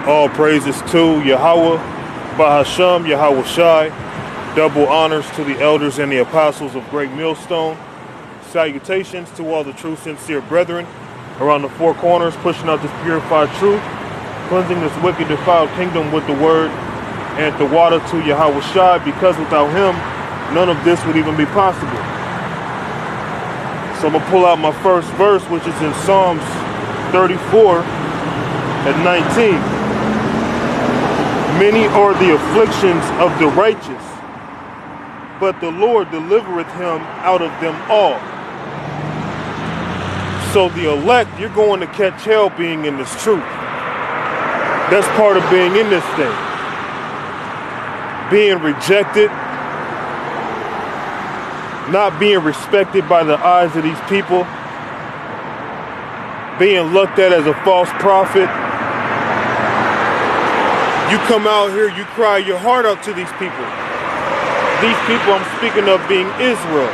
All praises to Yahweh, Bahasham, Yahweh Shai. Double honors to the elders and the apostles of Great Millstone. Salutations to all the true, sincere brethren around the four corners, pushing out this purified truth, cleansing this wicked, defiled kingdom with the word and the water to Yahweh Shai, because without him, none of this would even be possible. So I'm going to pull out my first verse, which is in Psalms 34 and 19. Many are the afflictions of the righteous, but the Lord delivereth him out of them all. So the elect, you're going to catch hell being in this truth. That's part of being in this thing. Being rejected, not being respected by the eyes of these people, being looked at as a false prophet. You come out here, you cry your heart out to these people. These people I'm speaking of being Israel.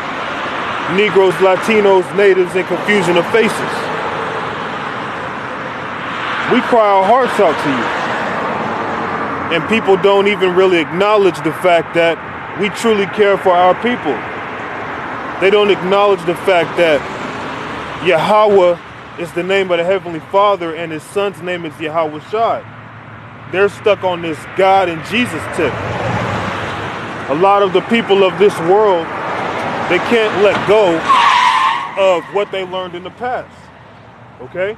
Negroes, Latinos, natives, and confusion of faces. We cry our hearts out to you. And people don't even really acknowledge the fact that we truly care for our people. They don't acknowledge the fact that Yahweh is the name of the Heavenly Father and his son's name is Yahweh Shai. They're stuck on this God and Jesus tip. A lot of the people of this world, they can't let go of what they learned in the past. Okay?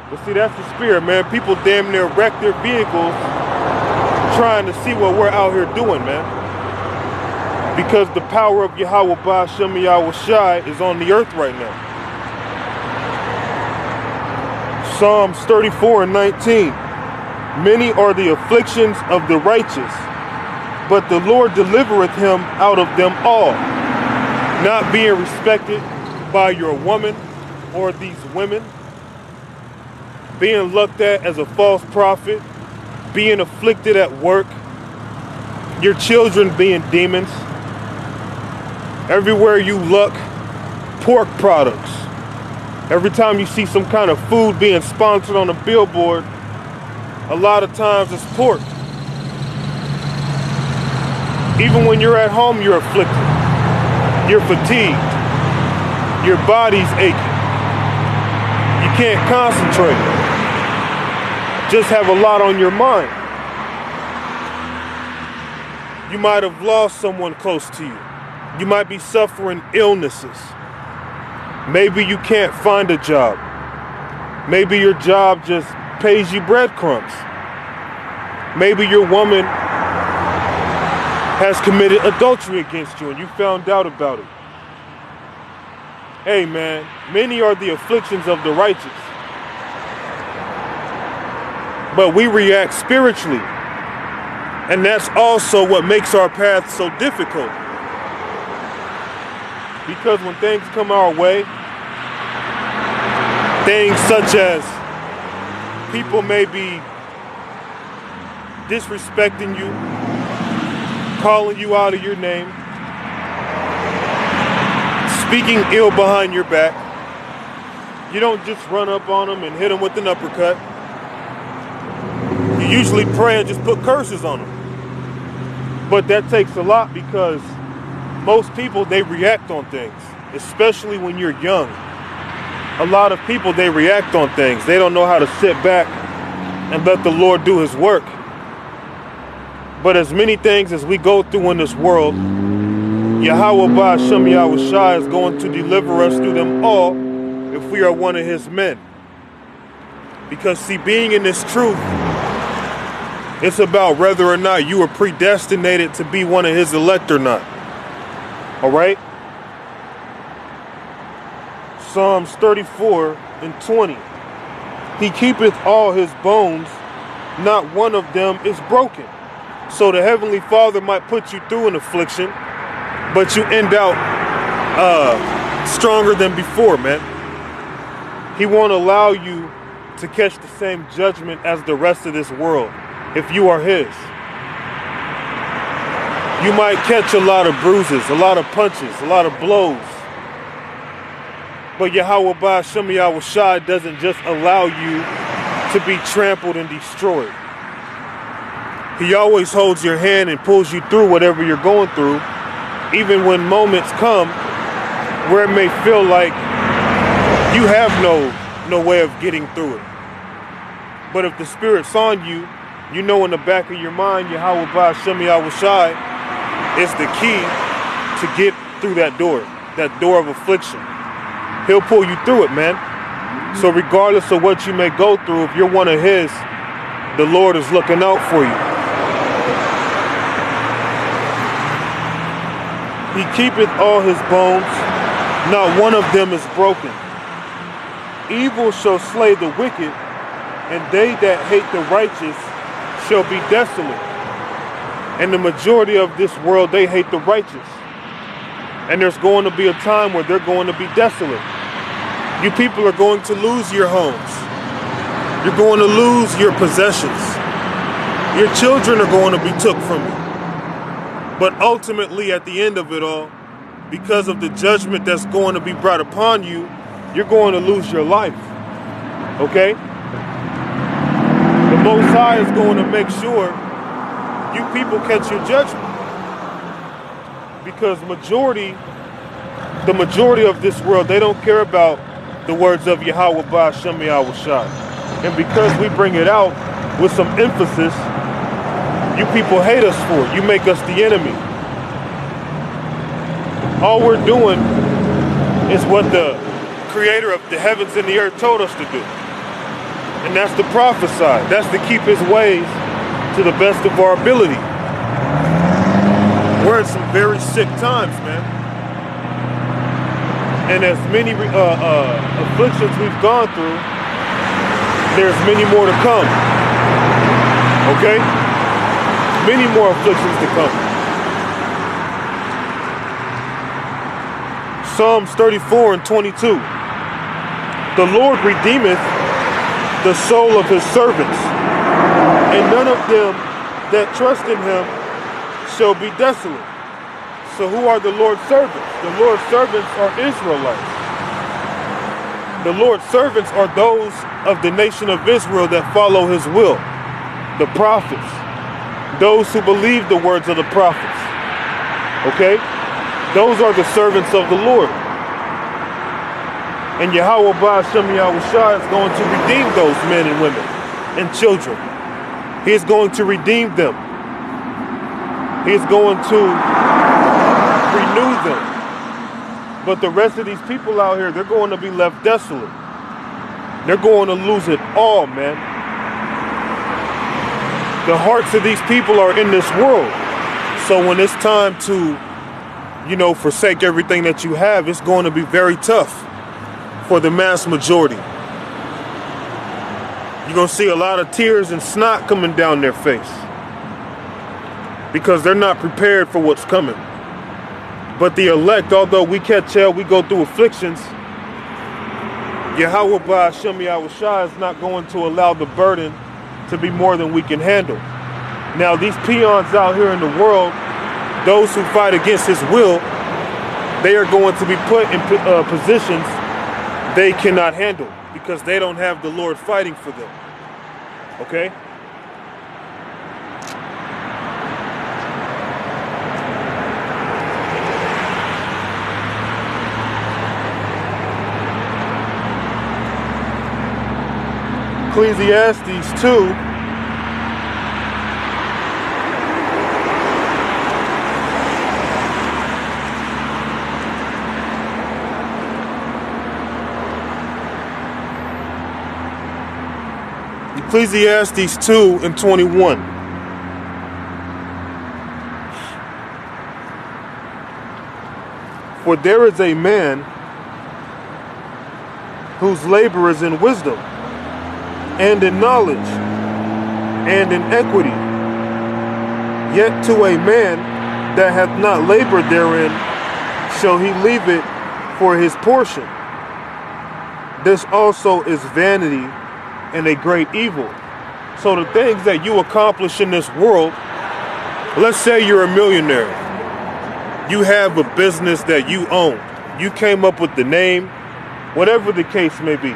But see, that's the spirit, man. People damn near wreck their vehicles trying to see what we're out here doing, man. Because the power of Yahweh Ba'ashem Yahweh Shai is on the earth right now. Psalms 34 and 19. Many are the afflictions of the righteous, but the Lord delivereth him out of them all. Not being respected by your woman or these women, being looked at as a false prophet, being afflicted at work, your children being demons. Everywhere you look, pork products. Every time you see some kind of food being sponsored on a billboard, a lot of times it's pork. Even when you're at home, you're afflicted. You're fatigued. Your body's aching. You can't concentrate. Just have a lot on your mind. You might have lost someone close to you. You might be suffering illnesses. Maybe you can't find a job. Maybe your job just pays you breadcrumbs. Maybe your woman has committed adultery against you and you found out about it. Hey man, many are the afflictions of the righteous, but we react spiritually, and that's also what makes our path so difficult. Because when things come our way, things such as people may be disrespecting you, calling you out of your name, speaking ill behind your back. You don't just run up on them and hit them with an uppercut. You usually pray and just put curses on them. But that takes a lot because most people, they react on things, especially when you're young. A lot of people, they react on things. They don't know how to sit back and let the Lord do his work. But as many things as we go through in this world, Yahweh Ba'ashem Yahweh Shai is going to deliver us through them all if we are one of his men. Because see, being in this truth, it's about whether or not you are predestinated to be one of his elect or not. All right? Psalms 34 and 20. He keepeth all his bones, not one of them is broken. So the Heavenly Father might put you through an affliction, but you end out stronger than before, man. He won't allow you to catch the same judgment as the rest of this world if you are his. You might catch a lot of bruises, a lot of punches, a lot of blows. But Yahweh Ba'ashem Yahweh Shai doesn't just allow you to be trampled and destroyed. He always holds your hand and pulls you through whatever you're going through, even when moments come where it may feel like you have no way of getting through it. But if the Spirit's on you, you know in the back of your mind, Yahweh Ba'Shem Yahweh Shai is the key to get through that door of affliction. He'll pull you through it, man. So regardless of what you may go through, if you're one of His, the Lord is looking out for you. He keepeth all His bones, not one of them is broken. Evil shall slay the wicked, and they that hate the righteous shall be desolate. And the majority of this world, they hate the righteous. And there's going to be a time where they're going to be desolate. You people are going to lose your homes. You're going to lose your possessions. Your children are going to be took from you. But ultimately, at the end of it all, because of the judgment that's going to be brought upon you, you're going to lose your life. Okay? The Most High is going to make sure you people catch your judgment. Because the majority of this world, they don't care about the words of Yahweh Ba'Shem Yahweh Shai. And because we bring it out with some emphasis, you people hate us for it. You make us the enemy. All we're doing is what the Creator of the heavens and the earth told us to do. And that's to prophesy. That's to keep His ways to the best of our ability. We're in some very sick times, man. And as many afflictions we've gone through, there's many more to come. Okay? Many more afflictions to come. Psalms 34 and 22. The Lord redeemeth the soul of His servants, and none of them that trust in Him shall be desolate. So who are the Lord's servants? The Lord's servants are Israelites. The Lord's servants are those of the nation of Israel that follow His will. The prophets. Those who believe the words of the prophets. Okay? Those are the servants of the Lord. And Yahweh Ba'Shem Yahweh Shai is going to redeem those men and women and children. He is going to redeem them. He is going to renew them. But the rest of these people out here, they're going to be left desolate. They're going to lose it all, man. The hearts of these people are in this world. So when it's time to, forsake everything that you have, it's going to be very tough for the mass majority. You're going to see a lot of tears and snot coming down their face because they're not prepared for what's coming. But the elect, although we catch hell, we go through afflictions, Yahweh Ba'Shem Yahweh Shai is not going to allow the burden to be more than we can handle. Now, these peons out here in the world, those who fight against His will, they are going to be put in positions they cannot handle because they don't have the Lord fighting for them. Okay? Ecclesiastes 2. Ecclesiastes 2 and 21. For there is a man whose labor is in wisdom, and in knowledge, and in equity. Yet to a man that hath not labored therein shall he leave it for his portion. This also is vanity and a great evil. So the things that you accomplish in this world, let's say you're a millionaire. You have a business that you own. You came up with the name, whatever the case may be.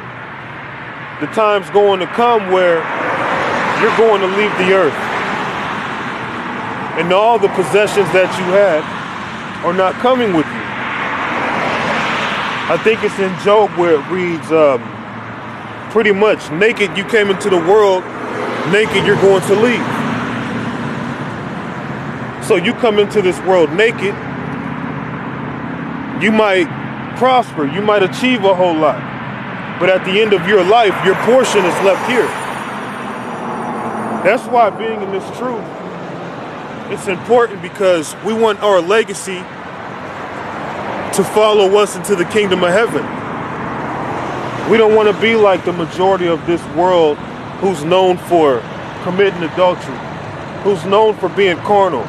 the time's going to come where you're going to leave the earth. And all the possessions that you had are not coming with you. I think it's in Job where it reads, pretty much, naked you came into the world, naked you're going to leave. So you come into this world naked, you might prosper, you might achieve a whole lot. But at the end of your life, your portion is left here. That's why being in this truth, it's important, because we want our legacy to follow us into the kingdom of heaven. We don't want to be like the majority of this world who's known for committing adultery, who's known for being carnal,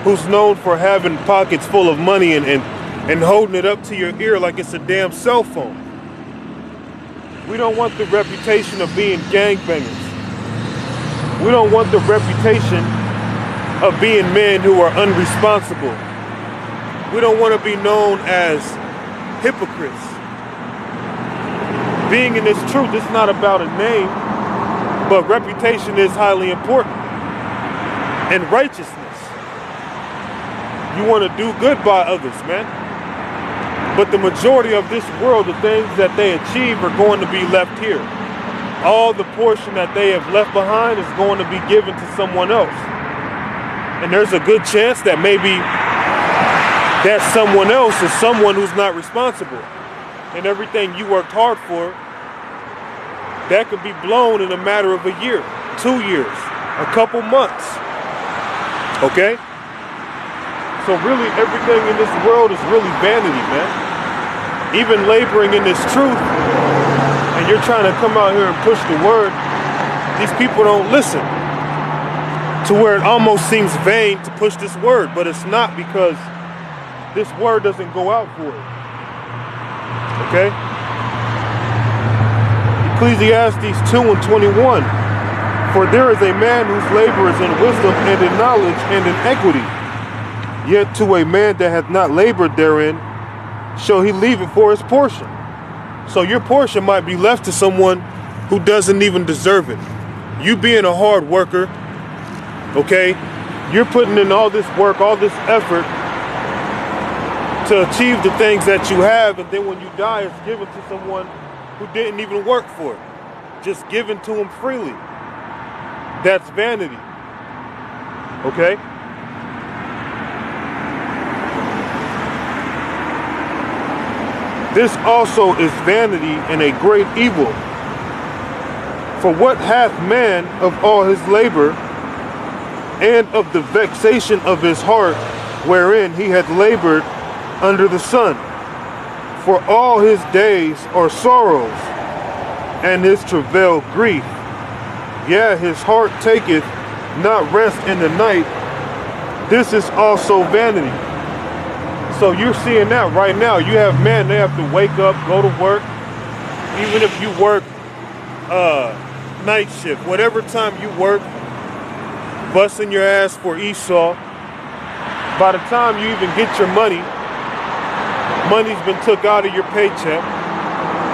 who's known for having pockets full of money and holding it up to your ear like it's a damn cell phone. We don't want the reputation of being gangbangers. We don't want the reputation of being men who are unresponsible. We don't want to be known as hypocrites. Being in this truth, it's not about a name, but reputation is highly important. And righteousness. You want to do good by others, man. But the majority of this world, the things that they achieve are going to be left here. All the portion that they have left behind is going to be given to someone else. And there's a good chance that maybe that someone else is someone who's not responsible. And everything you worked hard for, that could be blown in a matter of a year, 2 years, a couple months. Okay? So really everything in this world is really vanity, man. Even laboring in this truth, and you're trying to come out here and push the word, these people don't listen. To where it almost seems vain to push this word, but it's not, because this word doesn't go out for it. Okay? Ecclesiastes 2:21. For there is a man whose labor is in wisdom and in knowledge and in equity. Yet to a man that hath not labored therein, shall he leave it for his portion. So your portion might be left to someone who doesn't even deserve it. You being a hard worker, okay, you're putting in all this work, all this effort to achieve the things that you have, and then when you die, it's given to someone who didn't even work for it. Just given to him freely. That's vanity. Okay? This also is vanity and a great evil. For what hath man of all his labor, and of the vexation of his heart, wherein he hath labored under the sun? For all his days are sorrows, and his travail grief. Yea, his heart taketh not rest in the night. This is also vanity. So you're seeing that right now. You have men, they have to wake up, go to work. Even if you work night shift, whatever time you work, busting your ass for Esau, by the time you even get your money, money's been took out of your paycheck.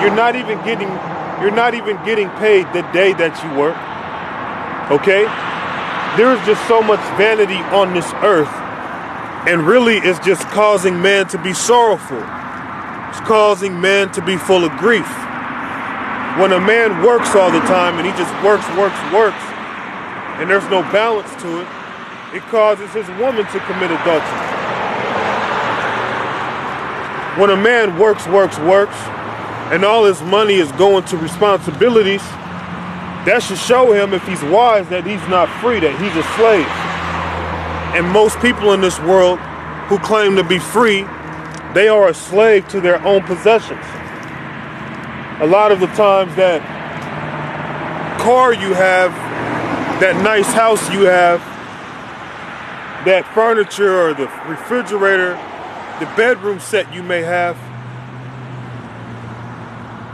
You're not even getting paid the day that you work. Okay? There is just so much vanity on this earth, and really it's just causing man to be sorrowful. It's causing man to be full of grief. When a man works all the time and he just works, and there's no balance to it, it causes his woman to commit adultery. When a man works, and all his money is going to responsibilities, that should show him, if he's wise, that he's not free, that he's a slave. And most people in this world who claim to be free, they are a slave to their own possessions. A lot of the times that car you have, that nice house you have, that furniture or the refrigerator, the bedroom set you may have,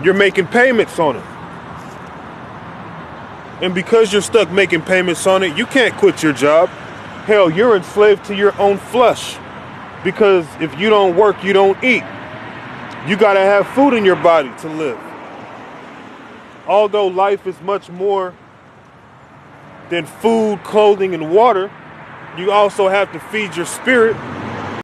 you're making payments on it. And because you're stuck making payments on it, you can't quit your job. Hell, you're enslaved to your own flesh. Because if you don't work, you don't eat. You gotta have food in your body to live. although life is much more than food, clothing, and water, you also have to feed your spirit